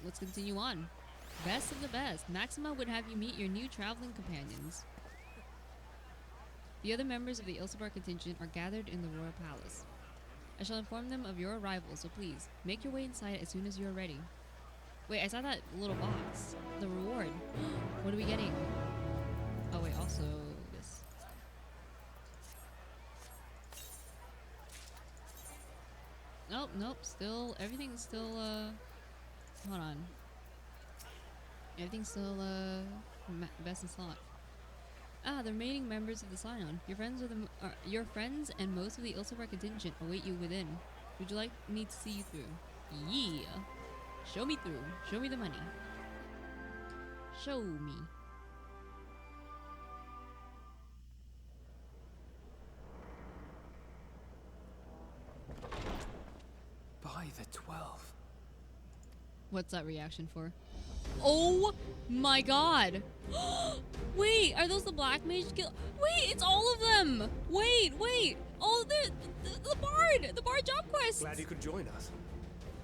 let's continue on. Best of the best. Maxima would have you meet your new traveling companions. The other members of the Ilsabar contingent are gathered in the Royal Palace. I shall inform them of your arrival, so please, make your way inside as soon as you are ready. Wait, I saw that little box. The reward. What are we getting? Oh wait, also this. Nope, nope, still, everything's still, hold on. Everything's still, best in slot. Ah, the remaining members of the Scion. Your friends and most of the Ilsabar contingent await you within. Would you like me to see you through? Yeah. Show me through. Show me the money. Show me. By the 12. What's that reaction for? Oh my god! Wait, are those the Black Mage Guild? Wait, it's all of them! Wait! Oh, the Bard! The Bard job quest! Glad you could join us.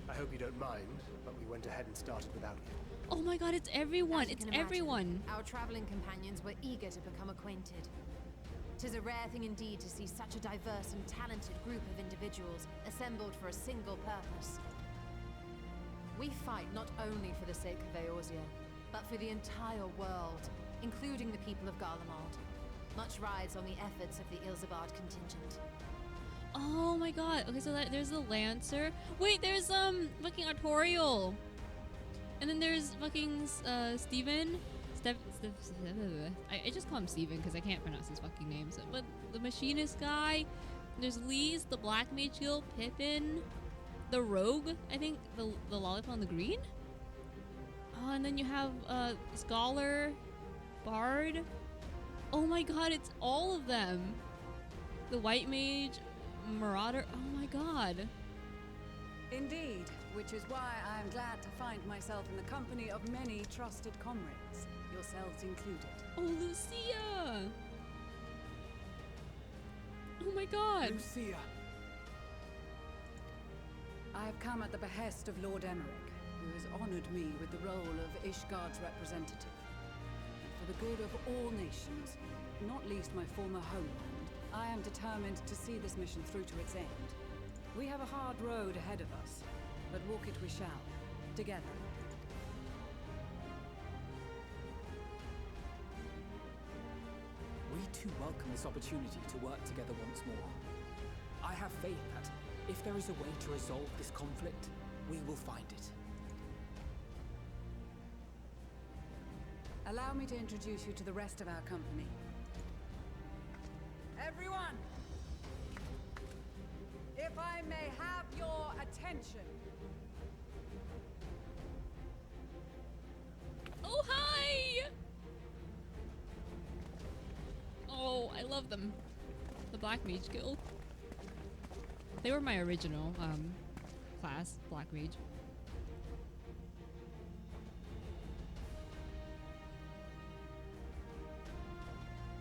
I hope you don't mind, but we went ahead and started without you. Oh my god, it's everyone! It's everyone! Our traveling companions were eager to become acquainted. 'Tis a rare thing indeed to see such a diverse and talented group of individuals assembled for a single purpose. We fight not only for the sake of Eorzea, but for the entire world, including the people of Garlemald. Much rides on the efforts of the Ilsabard contingent. Oh my god. Okay, so there's the Lancer. Wait, there's fucking Artorial. And then there's fucking Steven. I just call him Steven because I can't pronounce his fucking names. But the Machinist guy. There's Lise, the Black Mage Guild, Pippin, the Rogue, I think, the Lollipop on the Green. Oh, and then you have Scholar, Bard. Oh my god, it's all of them. The White Mage, Marauder. Oh my god. Indeed, which is why I am glad to find myself in the company of many trusted comrades, yourselves included. Oh, Lucia! Oh my god! Lucia! I have come at the behest of Lord Emmerich, who has honored me with the role of Ishgard's representative. For the good of all nations, not least my former homeland, I am determined to see this mission through to its end. We have a hard road ahead of us, but walk it we shall, together. We too welcome this opportunity to work together once more. I have faith that if there is a way to resolve this conflict, we will find it. Allow me to introduce you to the rest of our company. Everyone! If I may have your attention. Oh, hi! Oh, I love them. The Black Mage Guild. They were my original class, Black Mage.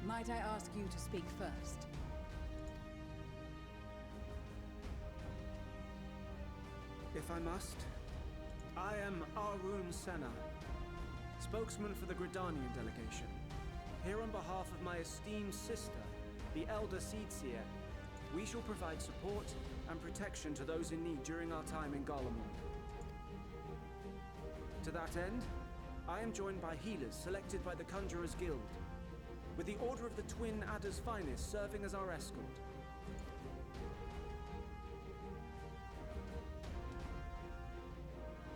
Might I ask you to speak first? If I must, I am Arun Senna, spokesman for the Gridanian delegation. Here on behalf of my esteemed sister, the Elder Seedseer, we shall provide support and protection to those in need during our time in Garlemald. To that end, I am joined by healers selected by the Conjurers Guild, with the Order of the Twin Adder's Finest serving as our escort.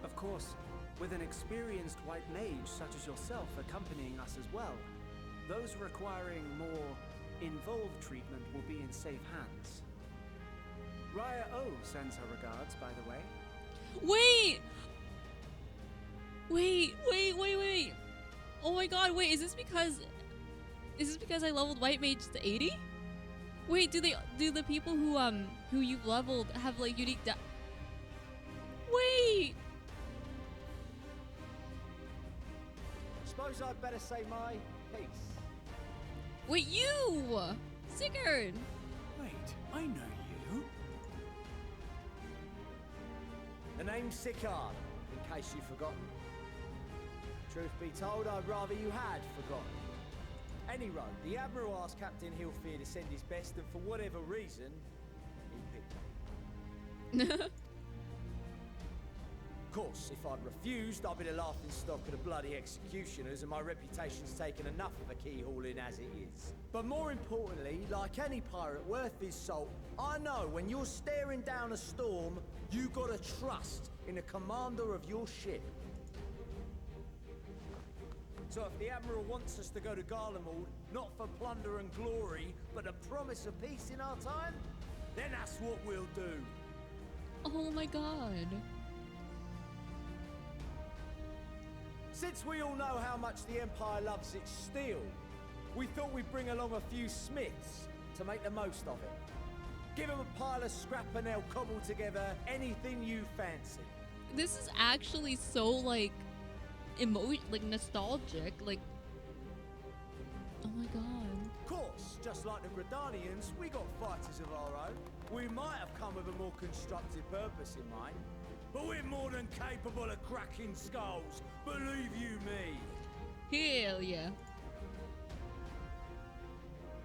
Of course, with an experienced white mage such as yourself accompanying us as well, those requiring more involved treatment will be in safe hands. Raya O sends her regards, by the way. Wait! Wait. Oh my god, wait, is this because I leveled White Mage to 80? Wait, do the people who you've leveled have like unique Wait! Suppose I'd better say my piece. Wait, you! Sigurd! Wait, I know you. The name's Sikard, in case you've forgotten. Truth be told, I'd rather you had forgotten. Anyway, the Admiral asked Captain Hillfear to send his best, and for whatever reason, he picked me. Of course, if I'd refused, I'd be the laughing stock of the bloody executioners, and my reputation's taken enough of a keyhauling as it is. But more importantly, like any pirate worth his salt, I know when you're staring down a storm, you gotta trust in the commander of your ship. So if the Admiral wants us to go to Garlemald, not for plunder and glory, but the promise of peace in our time, then that's what we'll do. Oh my god. Since we all know how much the Empire loves its steel, we thought we'd bring along a few smiths to make the most of it. Give them a pile of scrap and they'll cobble together anything you fancy. This is actually so like like nostalgic, like oh my god. Of course, just like the Gridanians, we got fighters of our own. We might have come with a more constructive purpose in mind, but we're more than capable of cracking skulls, believe you me. Hell yeah.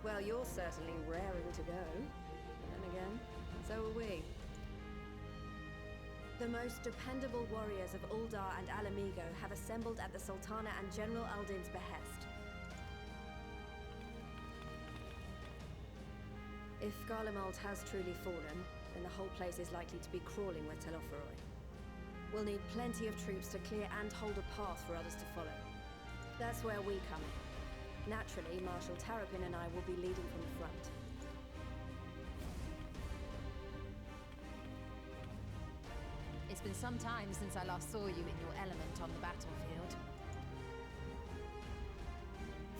Well, you're certainly raring to go. Then again, so are we. The most dependable warriors of Uldar and Alamigo have assembled at the Sultana and General Aldin's behest. If Garlemald has truly fallen, then the whole place is likely to be crawling with Telophoroi. We'll need plenty of troops to clear and hold a path for others to follow. That's where we come in. Naturally, Marshal Terrapin and I will be leading from the front. It's been some time since I last saw you in your element on the battlefield.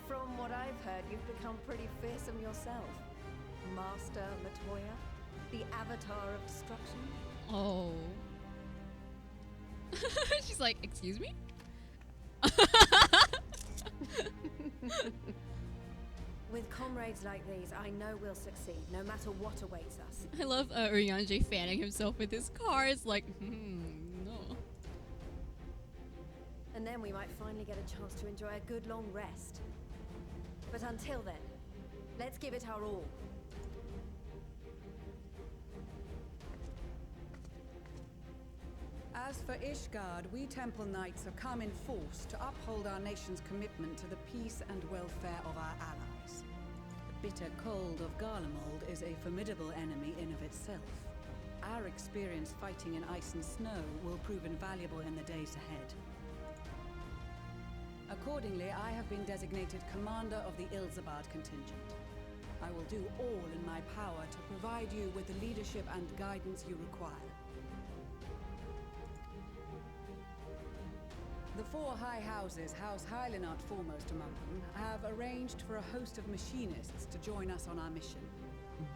From what I've heard, you've become pretty fearsome yourself. Master Matoya, the avatar of destruction. Oh. She's like, excuse me? With comrades like these, I know we'll succeed, no matter what awaits us. I love Urianger fanning himself with his cards, like, no. And then we might finally get a chance to enjoy a good long rest. But until then, let's give it our all. As for Ishgard, we Temple Knights have come in force to uphold our nation's commitment to the peace and welfare of our allies. The bitter cold of Garlemald is a formidable enemy in of itself. Our experience fighting in ice and snow will prove invaluable in the days ahead. Accordingly, I have been designated commander of the Ilzabad contingent. I will do all in my power to provide you with the leadership and guidance you require. The four high houses, House Hylinart foremost among them, have arranged for a host of machinists to join us on our mission.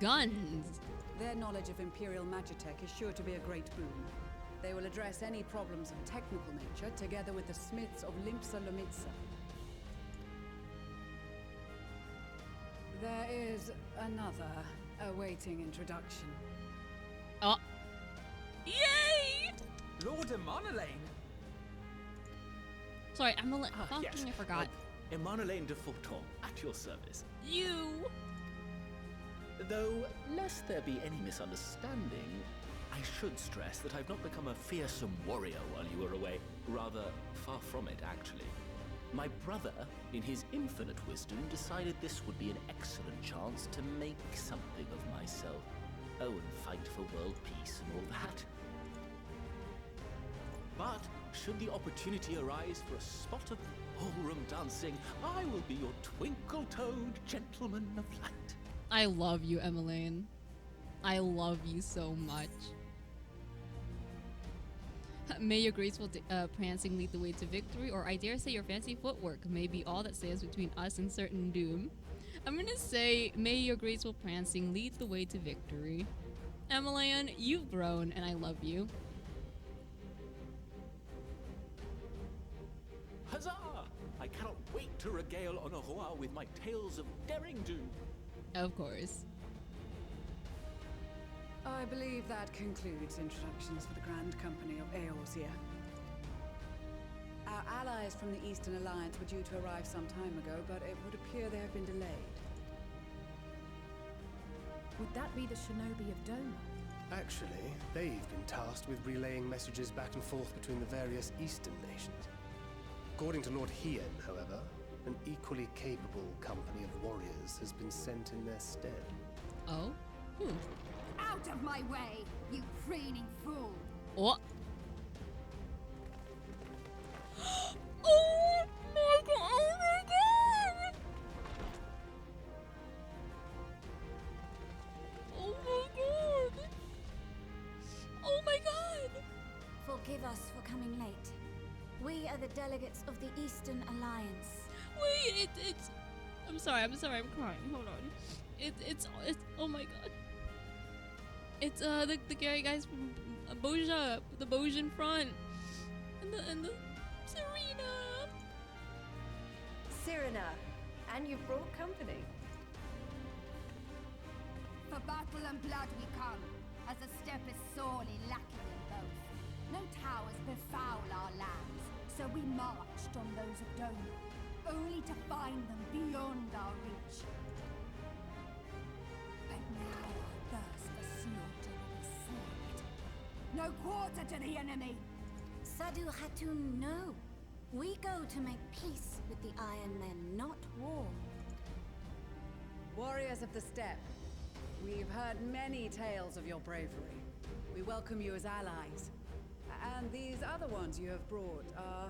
Guns! Their knowledge of Imperial Magitech is sure to be a great boon. They will address any problems of technical nature together with the smiths of Limpsa Lomitsa. There is another awaiting introduction. Oh. Yay! Lord Emanolain! Sorry, I'm a Yes, I forgot. Emanolain de Forton, at your service. You! Though, lest there be any misunderstanding, I should stress that I've not become a fearsome warrior while you were away. Rather, far from it, actually. My brother, in his infinite wisdom, decided this would be an excellent chance to make something of myself. Oh, and fight for world peace and all that. But, should the opportunity arise for a spot of ballroom dancing, I will be your twinkle-toed gentleman of light. I love you, Emmeline. I love you so much. May your graceful prancing lead the way to victory, or I dare say your fancy footwork may be all that stands between us and certain doom. I'm gonna say, may your graceful prancing lead the way to victory. Emmeline, you've grown, and I love you. Huzzah! I cannot wait to regale Honoroa with my tales of daring do. Of course. I believe that concludes introductions for the Grand Company of Eorzea. Our allies from the Eastern Alliance were due to arrive some time ago, but it would appear they have been delayed. Would that be the Shinobi of Doma? Actually, they've been tasked with relaying messages back and forth between the various Eastern nations. According to Lord Hien, however, an equally capable company of warriors has been sent in their stead. Oh? Who? Out of my way, you preening fool! What? Oh my god! Oh my god! Oh my god! Oh my god! Forgive us for coming late. We are the delegates of the Eastern Alliance. Wait, it's... I'm sorry, I'm crying. Hold on. It's oh my god. It's the guys from Boja, the Bojin front, and the Serena. Cyrena, and you've brought company. For battle and blood we come, as a step is sorely lacking in both. No towers befoul our lands, so we marched on those of Doma, only to find them beyond our reach. But now our thirst for slaughter will be slaked. No quarter to the enemy! Sadu Hatun, no. We go to make peace with the Iron Men, not war. Warriors of the Steppe, we've heard many tales of your bravery. We welcome you as allies. And these other ones you have brought are...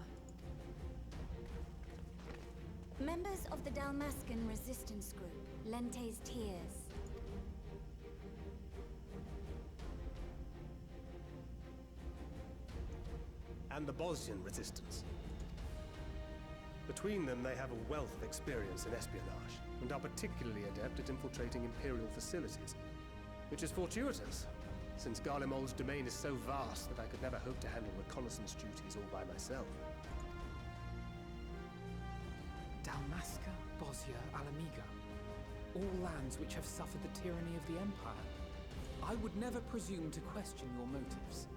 Members of the Dalmascan resistance group, Lente's Tears. And the Bosnian resistance. Between them, they have a wealth of experience in espionage, and are particularly adept at infiltrating Imperial facilities. Which is fortuitous, since Garlemald's domain is so vast that I could never hope to handle reconnaissance duties all by myself. Dalmasca, Bosnia, Alamiga. All lands which have suffered the tyranny of the Empire. I would never presume to question your motives.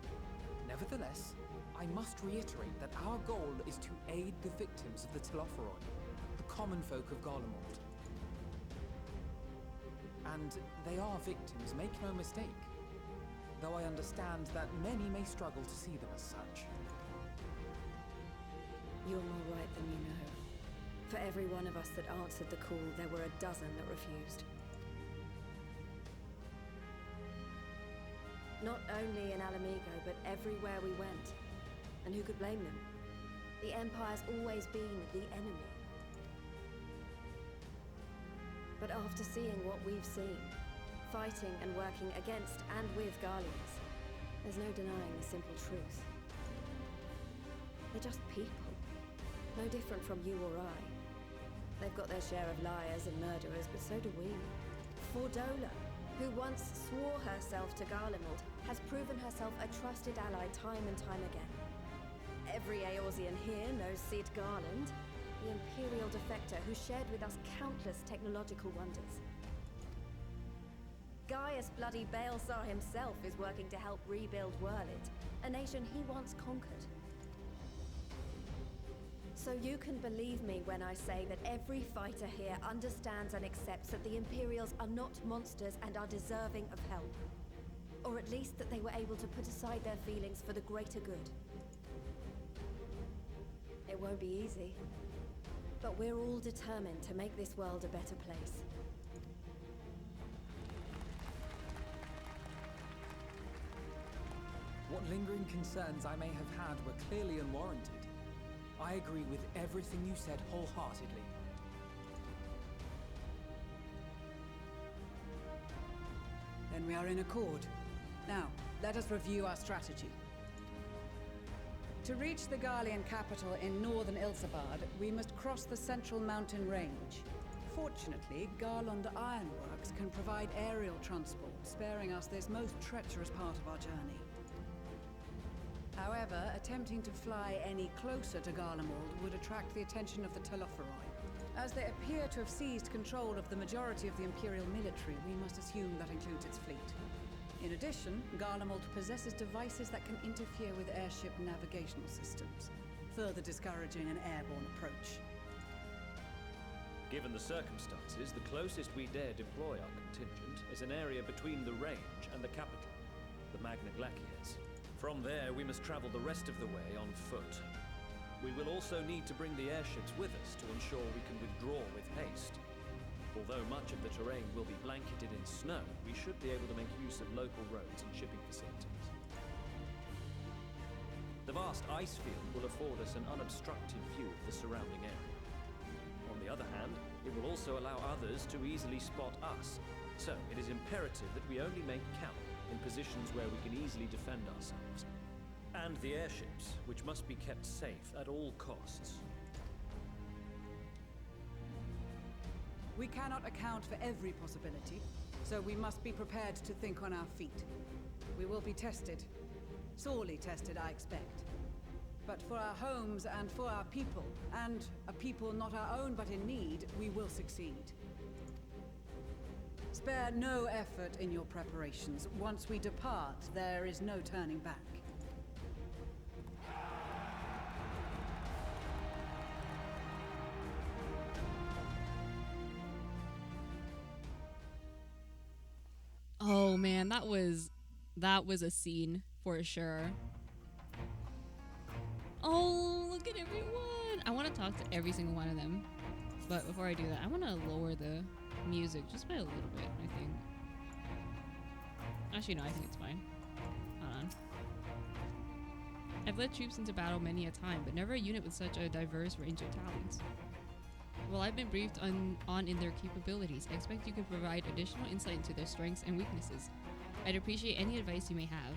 Nevertheless, I must reiterate that our goal is to aid the victims of the Telophoroi, the common folk of Garlemald. And they are victims, make no mistake. Though I understand that many may struggle to see them as such. You're more right than you know. For every one of us that answered the call, there were a dozen that refused. Not only in Alamigo, but everywhere we went. And who could blame them? The Empire's always been the enemy. But after seeing what we've seen, fighting and working against and with Garleans, there's no denying the simple truth. They're just people. No different from you or I. They've got their share of liars and murderers, but so do we. Fordola, who once swore herself to Garlemald, has proven herself a trusted ally time and time again. Every Eorzean here knows Cid Garland, the Imperial defector who shared with us countless technological wonders. Gaius bloody Baelsar himself is working to help rebuild Wurlid, a nation he once conquered. So you can believe me when I say that every fighter here understands and accepts that the Imperials are not monsters and are deserving of help. Or at least that they were able to put aside their feelings for the greater good. It won't be easy, but we're all determined to make this world a better place. What lingering concerns I may have had were clearly unwarranted. I agree with everything you said wholeheartedly. Then we are in accord. Now, let us review our strategy. To reach the Garlean capital in northern Ilsabard, we must cross the central mountain range. Fortunately, Garlond Ironworks can provide aerial transport, sparing us this most treacherous part of our journey. However, attempting to fly any closer to Garlemald would attract the attention of the Telophoroi. As they appear to have seized control of the majority of the Imperial military, we must assume that includes its fleet. In addition, Garlemald possesses devices that can interfere with airship navigational systems. further discouraging an airborne approach. Given the circumstances, the closest we dare deploy our contingent is an area between the range and the capital, the Magna Glaciers. From there, we must travel the rest of the way on foot. We will also need to bring the airships with us to ensure we can withdraw with haste. Although much of the terrain will be blanketed in snow, we should be able to make use of local roads and shipping facilities. The vast ice field will afford us an unobstructed view of the surrounding area. On the other hand, it will also allow others to easily spot us, so it is imperative that we only make camp in positions where we can easily defend ourselves. And the airships, which must be kept safe at all costs. We cannot account for every possibility, so we must be prepared to think on our feet. We will be tested. Sorely tested, I expect. But for our homes and for our people, and a people not our own but in need, we will succeed. Spare no effort in your preparations. Once we depart, there is no turning back. Oh man, that was a scene for sure. Oh, look at everyone! I want to talk to every single one of them, but before I do that, I want to lower the music just by a little bit. I think. Actually, no, I think it's fine. Hold on. I've led troops into battle many a time, but never a unit with such a diverse range of talents. While I've been briefed on in their capabilities, I expect you could provide additional insight into their strengths and weaknesses. I'd appreciate any advice you may have.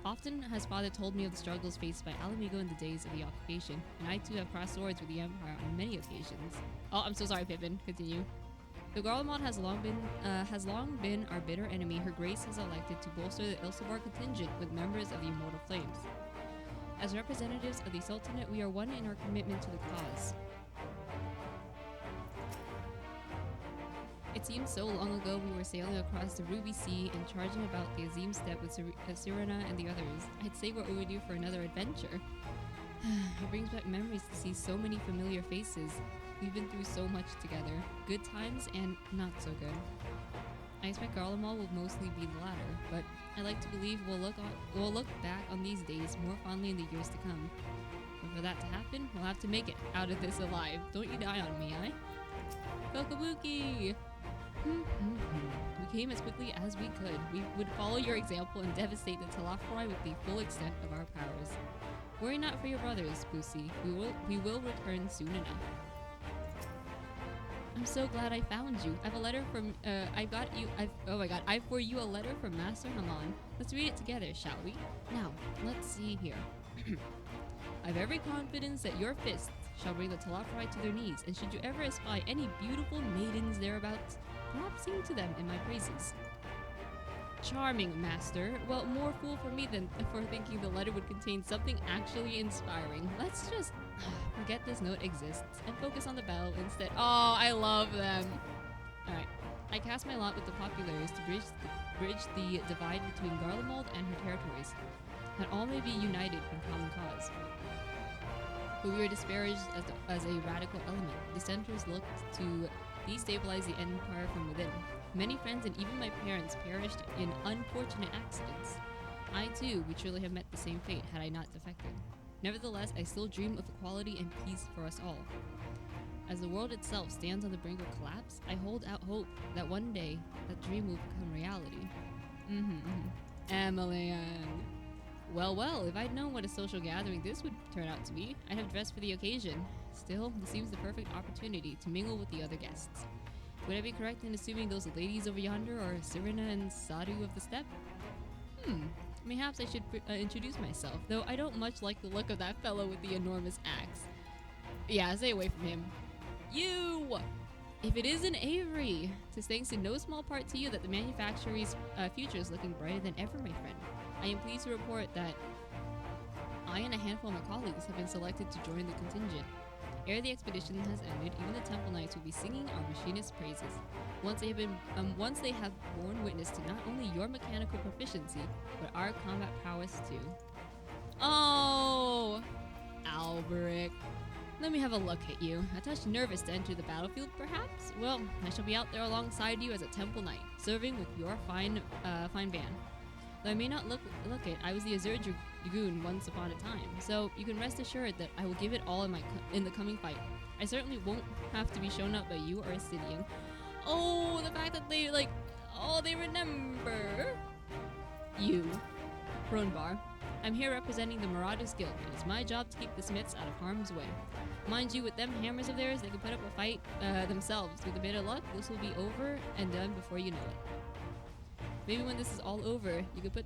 Often has Father told me of the struggles faced by Alamigo in the days of the occupation, and I too have crossed swords with the Empire on many occasions. Oh, I'm so sorry, Pippin. Continue. Though Garlemald has long been our bitter enemy, Her Grace has elected to bolster the Ilsabar contingent with members of the Immortal Flames. As representatives of the Sultanate, we are one in our commitment to the cause. It seems so long ago we were sailing across the Ruby Sea and charging about the Azim Steppe with Sirena and the others. I'd say we're overdue for another adventure. It brings back memories to see so many familiar faces. We've been through so much together. Good times and not so good. I expect Garlemald will mostly be the latter, but I like to believe we'll look back on these days more fondly in the years to come. But for that to happen, we'll have to make it out of this alive. Don't you die on me, eh? Kokobuki! We came as quickly as we could. We would follow your example and devastate the Telafroi with the full extent of our powers. Worry not for your brothers, Busi. We will return soon enough. I'm so glad I found you. I've a letter from oh my god, I've for you a letter from Master Haman. Let's read it together, shall we? Now, let's see here. I've every confidence that your fists shall bring the Telafroi to their knees, and should you ever espy any beautiful maidens thereabouts, perhaps sing to them in my praises. Charming, Master. Well, more fool for me than for thinking the letter would contain something actually inspiring. Let's just forget this note exists and focus on the bell instead. Oh, I love them. Alright. I cast my lot with the populares to bridge the divide between Garlemald and her territories, that all may be united in common cause. But we were disparaged as a radical element. Dissenters looked to destabilize the empire from within. Many friends and even my parents perished in unfortunate accidents. I too would surely have met the same fate had I not defected. Nevertheless, I still dream of equality and peace for us all. As the world itself stands on the brink of collapse, I hold out hope that one day that dream will become reality. Emilian. Well, if I'd known what a social gathering this would turn out to be, I'd have dressed for the occasion. Still, this seems the perfect opportunity to mingle with the other guests. Would I be correct in assuming those ladies over yonder are Sirena and Sadu of the Steppe? Perhaps I should introduce myself, though I don't much like the look of that fellow with the enormous axe. Yeah, stay away from him. You! If it isn't Avery! 'Tis thanks in no small part to you that the manufactory's future is looking brighter than ever, my friend. I am pleased to report that I and a handful of my colleagues have been selected to join the contingent. Ere the expedition has ended, even the Temple Knights will be singing our machinist's praises. Once they have borne witness to not only your mechanical proficiency, but our combat prowess too. Oh, Alberic. Let me have a look at you. A touch nervous to enter the battlefield, perhaps? Well, I shall be out there alongside you as a temple knight, serving with your fine band. Though I may not look it, I was the Azure Dragoon once upon a time, so you can rest assured that I will give it all in the coming fight. I certainly won't have to be shown up by you or a Scythian. Oh, the fact that they, like, oh, they remember you. Kronbar. I'm here representing the Marauders Guild. It is my job to keep the Smiths out of harm's way. Mind you, with them hammers of theirs, they can put up a fight themselves. With a bit of luck, this will be over and done before you know it. Maybe when this is all over, you could pay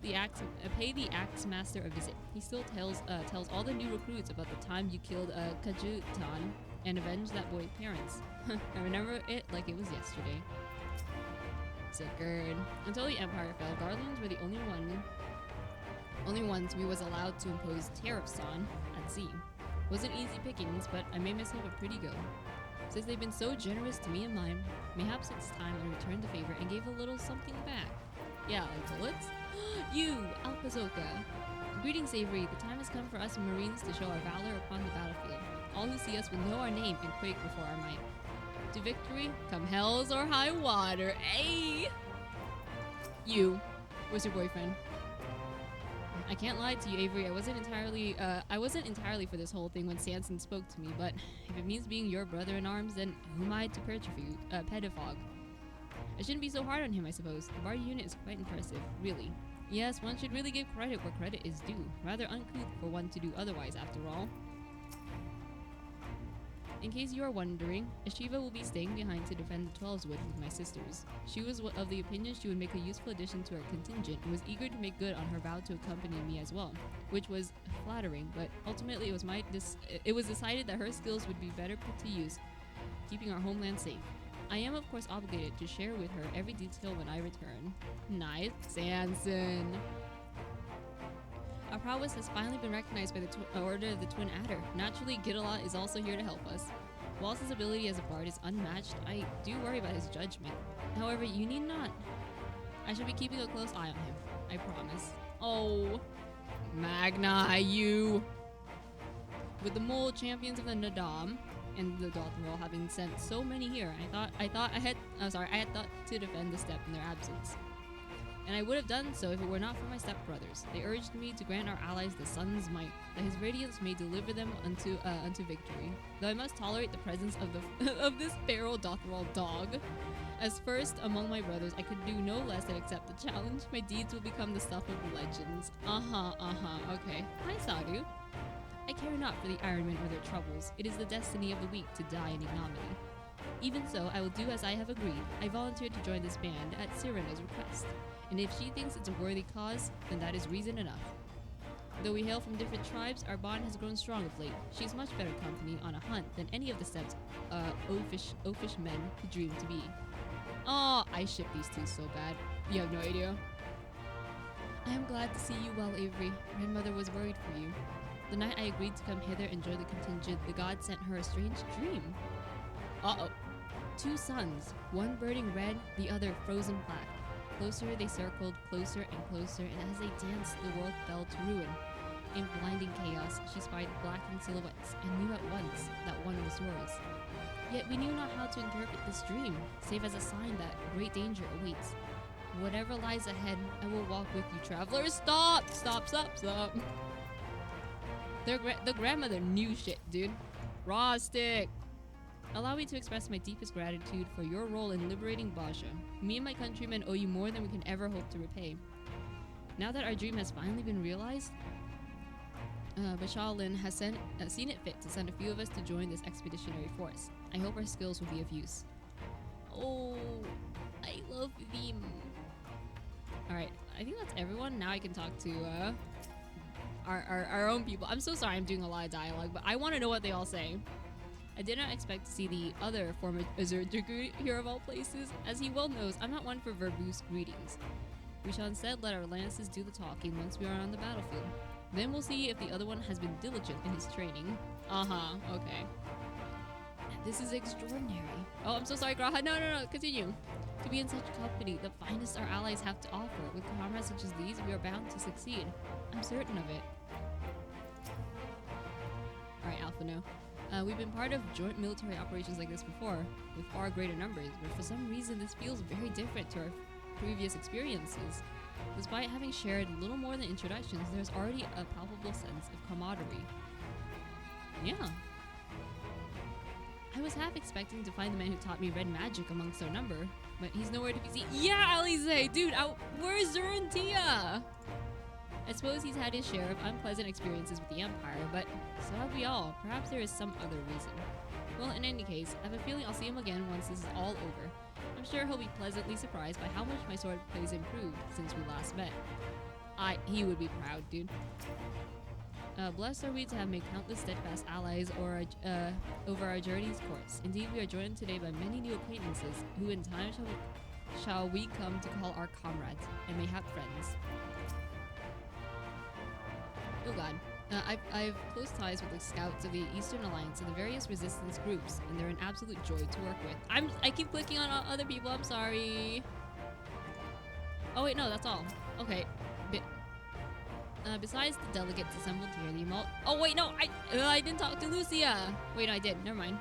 the Axe Master a visit. He still tells all the new recruits about the time you killed Kajutan and avenged that boy's parents. I remember it like it was yesterday. Sigurd. Until the Empire fell, Guardians were the only ones we was allowed to impose tariffs on at sea. Wasn't easy pickings, but I made myself a pretty go. Since they've been so generous to me and mine, mayhaps it's time I returned the favor and gave a little something back. Yeah, like bullets? You, Alpazoka! Greetings, Avery. The time has come for us Marines to show our valor upon the battlefield. All who see us will know our name and quake before our might. To victory, come hells or high water. Ayy! You. Where's your boyfriend? I can't lie to you, Avery. I wasn't entirely for this whole thing when Sanson spoke to me, but if it means being your brother-in-arms, then who am I to pedifog? I shouldn't be so hard on him, I suppose. The Bard unit is quite impressive, really. Yes, one should really give credit where credit is due. Rather uncouth for one to do otherwise, after all. In case you are wondering, Ashiva will be staying behind to defend the Twelveswood with my sisters. She was of the opinion she would make a useful addition to our contingent and was eager to make good on her vow to accompany me as well, which was flattering, but ultimately it was decided that her skills would be better put to use, keeping our homeland safe. I am of course obligated to share with her every detail when I return. Nice, Sanson. Our prowess has finally been recognized by the Order of the Twin Adder. Naturally, Gidalot is also here to help us. Whilst his ability as a bard is unmatched, I do worry about his judgment. However, you need not. I shall be keeping a close eye on him. I promise. Oh, Magna, you. With the mole champions of the Nadam and the Dothrol having sent so many here, I had thought to defend the steppe in their absence. And I would have done so if it were not for my stepbrothers. They urged me to grant our allies the sun's might, that his radiance may deliver them unto victory. Though I must tolerate the presence of this feral Dothrol dog. As first among my brothers, I could do no less than accept the challenge. My deeds will become the stuff of legends. Okay. Hi, Sadu. I care not for the Ironmen or their troubles. It is the destiny of the weak to die in ignominy. Even so, I will do as I have agreed. I volunteered to join this band at Cyrena's request. And if she thinks it's a worthy cause, then that is reason enough. Though we hail from different tribes, our bond has grown strong of late. She's much better company on a hunt than any of the steppes oafish men could dream to be. Oh, I ship these two so bad. You have no idea. I am glad to see you well, Avery. Grandmother was worried for you. The night I agreed to come hither and join the contingent, the god sent her a strange dream. Uh-oh. 2 suns, one burning red, the other frozen black. Closer they circled, closer and closer, and as they danced, the world fell to ruin. In blinding chaos, she spied blackened silhouettes, and knew at once that one was yours. Yet we knew not how to interpret this dream, save as a sign that great danger awaits. Whatever lies ahead, I will walk with you, travelers. Stop! Stop! The grandmother knew shit, dude. Raw stick! Allow me to express my deepest gratitude for your role in liberating Baja. Me and my countrymen owe you more than we can ever hope to repay. Now that our dream has finally been realized, Bashalin has seen it fit to send a few of us to join this expeditionary force. I hope our skills will be of use. Oh, I love them. Alright, I think that's everyone. Now I can talk to our own people. I'm so sorry I'm doing a lot of dialogue, but I want to know what they all say. I did not expect to see the other former Azure Dragoon here of all places. As he well knows, I'm not one for verbose greetings. We shall instead let our lances do the talking once we are on the battlefield. Then we'll see if the other one has been diligent in his training. Okay. This is extraordinary. Oh, I'm so sorry, Graha. No, continue. To be in such company, the finest our allies have to offer. With comrades such as these, we are bound to succeed. I'm certain of it. Alpha now. We've been part of joint military operations like this before, with far greater numbers, but for some reason this feels very different to our previous experiences. Despite having shared little more than introductions, there's already a palpable sense of camaraderie. Yeah. I was half expecting to find the man who taught me red magic amongst our number, but he's nowhere to be seen. Yeah, Alize! Dude, where's Zurantia? I suppose he's had his share of unpleasant experiences with the Empire, but so have we all. Perhaps there is some other reason. Well, in any case, I have a feeling I'll see him again once this is all over. I'm sure he'll be pleasantly surprised by how much my sword plays improved since we last met. He would be proud, dude. Blessed are we to have made countless steadfast allies over our journey's course. Indeed, we are joined today by many new acquaintances, who in time shall we come to call our comrades, and mayhap friends. Oh god. I've close ties with the scouts of the Eastern Alliance and the various resistance groups, and they're an absolute joy to work with. I keep clicking on other people, I'm sorry. Oh wait, no, that's all. Okay. Besides the delegates assembled here, oh wait, no, I didn't talk to Lucia. Wait, no, I did. Never mind.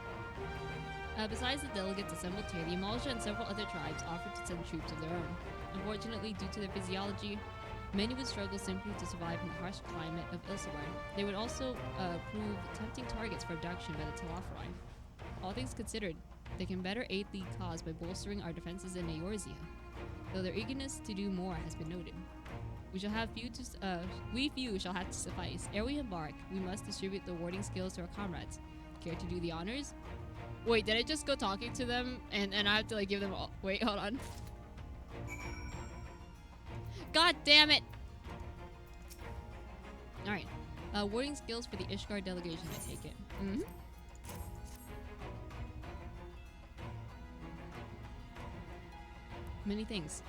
Besides the delegates assembled here, the Amalja and several other tribes offered to send troops of their own. Unfortunately, due to their physiology, many would struggle simply to survive in the harsh climate of Ilsawar. They would also prove tempting targets for abduction by the Telafri. All things considered, they can better aid the cause by bolstering our defenses in Eorzea, though their eagerness to do more has been noted. We few shall have to suffice. Ere we embark, we must distribute the warding skills to our comrades. Care to do the honors? Wait, did I just go talking to them and I have to like give them all? Wait, hold on. God damn it! Alright. Warding skills for the Ishgard delegation, I take it. Mm-hmm. Many things.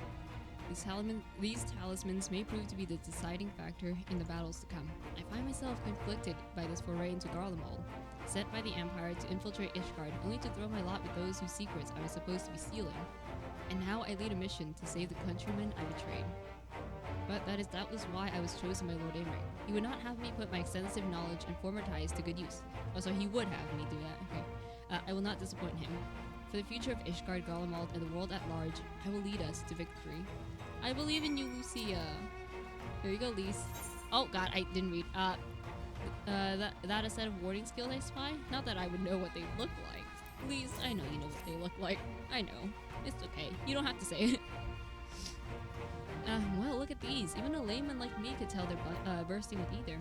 These talismans may prove to be the deciding factor in the battles to come. I find myself conflicted by this foray into Garlemald, sent by the Empire to infiltrate Ishgard, only to throw my lot with those whose secrets I was supposed to be stealing. And now I lead a mission to save the countrymen I betrayed. But that is doubtless why I was chosen by Lord Aymeric. He would not have me put my extensive knowledge and former ties to good use. Oh, so he would have me do that. Okay. I will not disappoint him. For the future of Ishgard, Garlemald, and the world at large, I will lead us to victory. I believe in you, Lucia. Here you go, Lise. Oh god, I didn't read. That a set of warding skills I spy? Not that I would know what they look like. Lise, I know you know what they look like. I know. It's okay. You don't have to say it. Well, look at these. Even a layman like me could tell they're bursting with ether.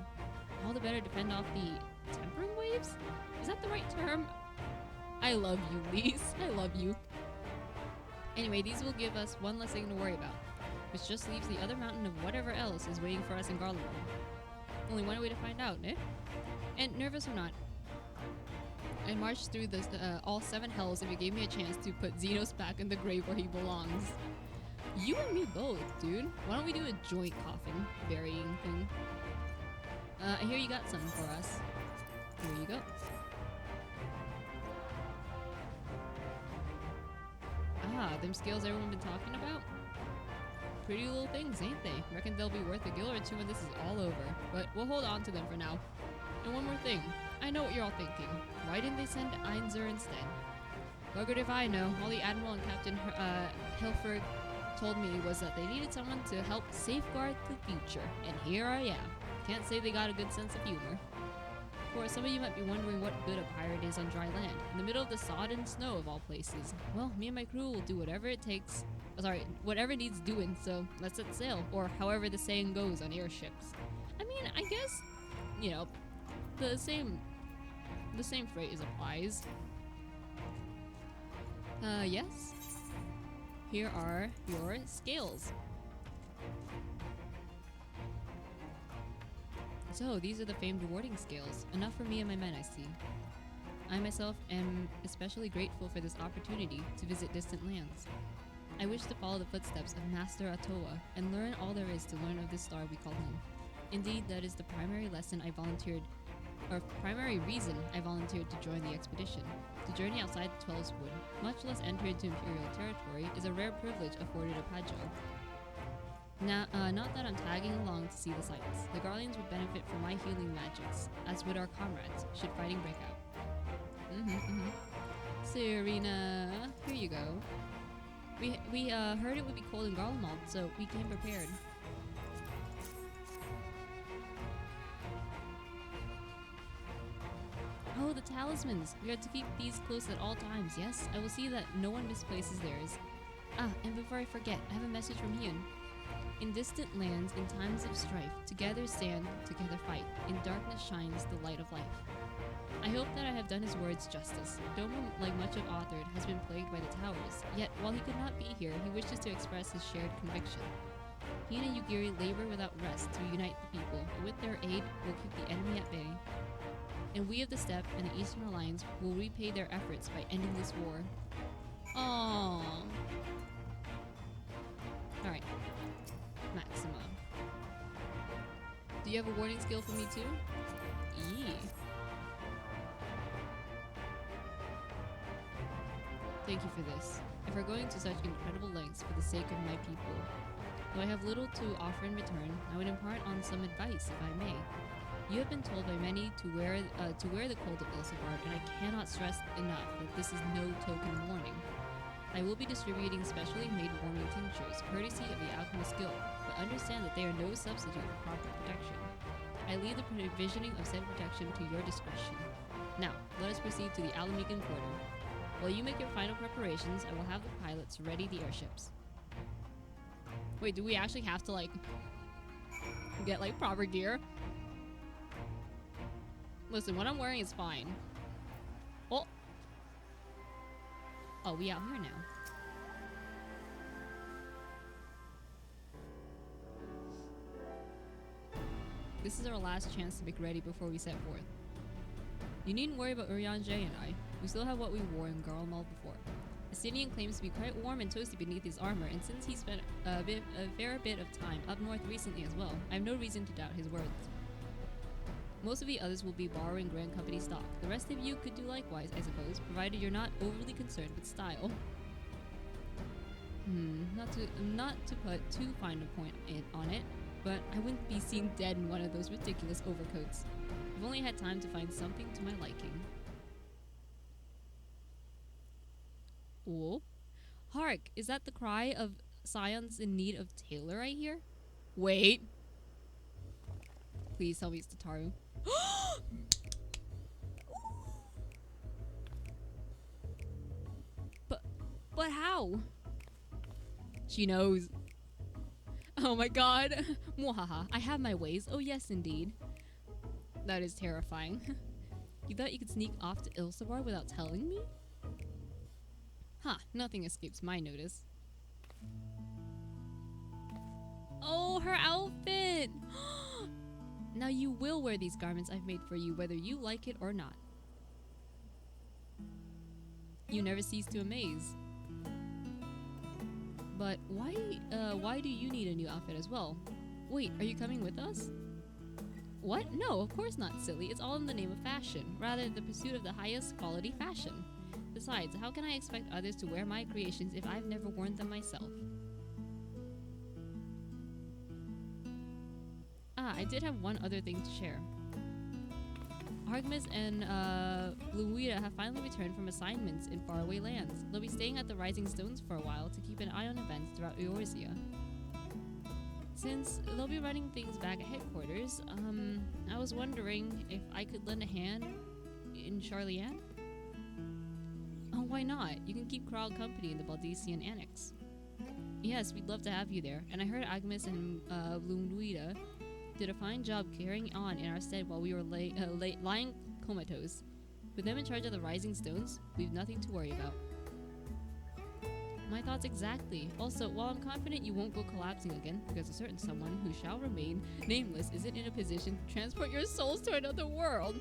All the better to fend off the tempering waves? Is that the right term? I love you, Lise. I love you. Anyway, these will give us one less thing to worry about, which just leaves the other mountain of whatever else is waiting for us in Garlemald. Only one way to find out, eh? And nervous or not, I'd march through this, all 7 hells if it gave me a chance to put Xenos back in the grave where he belongs. You and me both, dude. Why don't we do a joint coffin burying thing? I hear you got something for us. Here you go. Ah, them skills everyone been talking about? Pretty little things, ain't they? Reckon they'll be worth a gil or two when this is all over. But we'll hold on to them for now. And one more thing. I know what you're all thinking. Why didn't they send Einzer instead? Buggered if I know. All the Admiral and Captain Hilferg told me was that they needed someone to help safeguard the future. And here I am. Can't say they got a good sense of humor. Of course, some of you might be wondering what good a pirate is on dry land, in the middle of the sodden snow of all places. Well, me and my crew will do whatever it takes. Whatever needs doing, so let's set sail, or however the saying goes on airships. I mean, I guess, you know, the same phrase applies. Yes. Here are your scales. So, these are the famed warding scales. Enough for me and my men, I see. I myself am especially grateful for this opportunity to visit distant lands. I wish to follow the footsteps of Master Atoa and learn all there is to learn of this star we call home. Indeed, that is the primary reason I volunteered to join the expedition. To journey outside the 12's Wood, much less enter into Imperial territory, is a rare privilege afforded a Pajal. Not that I'm tagging along to see the sights. The Guardians would benefit from my healing magics, as would our comrades, should fighting break out. Serena, here you go. We heard it would be cold in Garlemald, so we came prepared. Oh, the talismans! We are to keep these close at all times, yes? I will see that no one misplaces theirs. Ah, and before I forget, I have a message from Hyun. In distant lands, in times of strife, together stand, together fight. In darkness shines the light of life. I hope that I have done his words justice. Doma, like much of Authored, has been plagued by the towers. Yet, while he could not be here, he wishes to express his shared conviction. He and Yugiri labor without rest to unite the people, and with their aid, will keep the enemy at bay. And we of the Steppe and the Eastern Alliance will repay their efforts by ending this war. Aww. Alright. Maxima. Do you have a warning skill for me too? Eee. Thank you for this. If we're going to such incredible lengths for the sake of my people, though I have little to offer in return, I would impart on some advice, if I may. You have been told by many to wear the cloak of Ilsabard, and I cannot stress enough that this is no token warning. I will be distributing specially made warming tinctures, courtesy of the Alchemist Guild, but understand that they are no substitute for proper protection. I leave the provisioning of said protection to your discretion. Now, let us proceed to the Alamigan quarter. While you make your final preparations, I will have the pilots ready the airships. Wait, do we actually have to, like, get, like, proper gear? Listen, what I'm wearing is fine. Oh! Oh, we out here now. This is our last chance to make ready before we set forth. You needn't worry about Urian J and I. We still have what we wore in Garlemald before. Asinian claims to be quite warm and toasty beneath his armor, and since he spent a fair bit of time up north recently as well, I have no reason to doubt his words. Most of the others will be borrowing Grand Company stock. The rest of you could do likewise, I suppose, provided you're not overly concerned with style. Not to put too fine a point on it, but I wouldn't be seen dead in one of those ridiculous overcoats. I've only had time to find something to my liking. Oh. Hark! Is that the cry of scions in need of tailor I hear? Wait. Please tell me it's Tataru. But how? She knows. Oh my god. Mwahaha. I have my ways. Oh yes, indeed. That is terrifying. You thought you could sneak off to Ilsabar without telling me? Huh, nothing escapes my notice. Oh, her outfit! Now you will wear these garments I've made for you, whether you like it or not. You never cease to amaze. But why do you need a new outfit as well? Wait, are you coming with us? What? No, of course not, silly. It's all in the name of fashion, rather the pursuit of the highest quality fashion. Besides, how can I expect others to wear my creations if I've never worn them myself? Ah, I did have one other thing to share. Argmis and Bluida have finally returned from assignments in faraway lands. They'll be staying at the Rising Stones for a while to keep an eye on events throughout Eorzea. Since they'll be running things back at headquarters, I was wondering if I could lend a hand in Charlian? Oh, why not? You can keep Kral company in the Baldician Annex. Yes, we'd love to have you there, and I heard Agnes and Bluida did a fine job carrying on in our stead while we were lying comatose. With them in charge of the Rising Stones, we've nothing to worry about. My thoughts exactly. Also, while I'm confident you won't go collapsing again, because a certain someone who shall remain nameless isn't in a position to transport your souls to another world,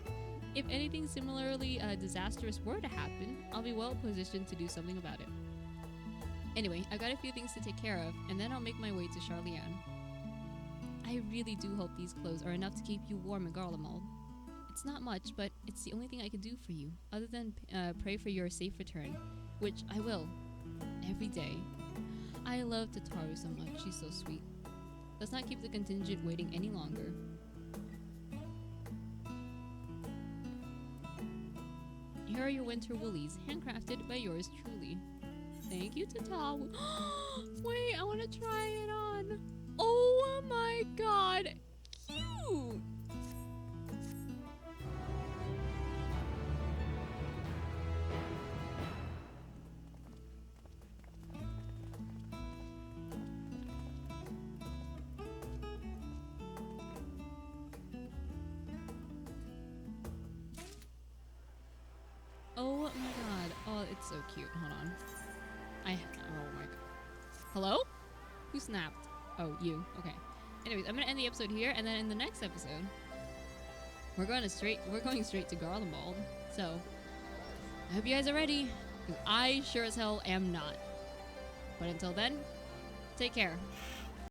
if anything similarly disastrous were to happen, I'll be well positioned to do something about it. Anyway, I've got a few things to take care of, and then I'll make my way to Charlian. I really do hope these clothes are enough to keep you warm in Garlemald. It's not much, but it's the only thing I can do for you, other than pray for your safe return, which I will, every day. I love Tataru so much, she's so sweet. Let's not keep the contingent waiting any longer. Here are your winter woolies, handcrafted by yours truly. Thank you, Tata. Wait, I want to try it on. Oh my god. Cute. Oh my god. Oh, it's so cute. Hold on. Oh my god. Hello? Who snapped? Oh, you. Okay. Anyways, I'm gonna end the episode here, and then in the next episode, we're going straight to Garlemald. So, I hope you guys are ready, because I sure as hell am not. But until then, take care.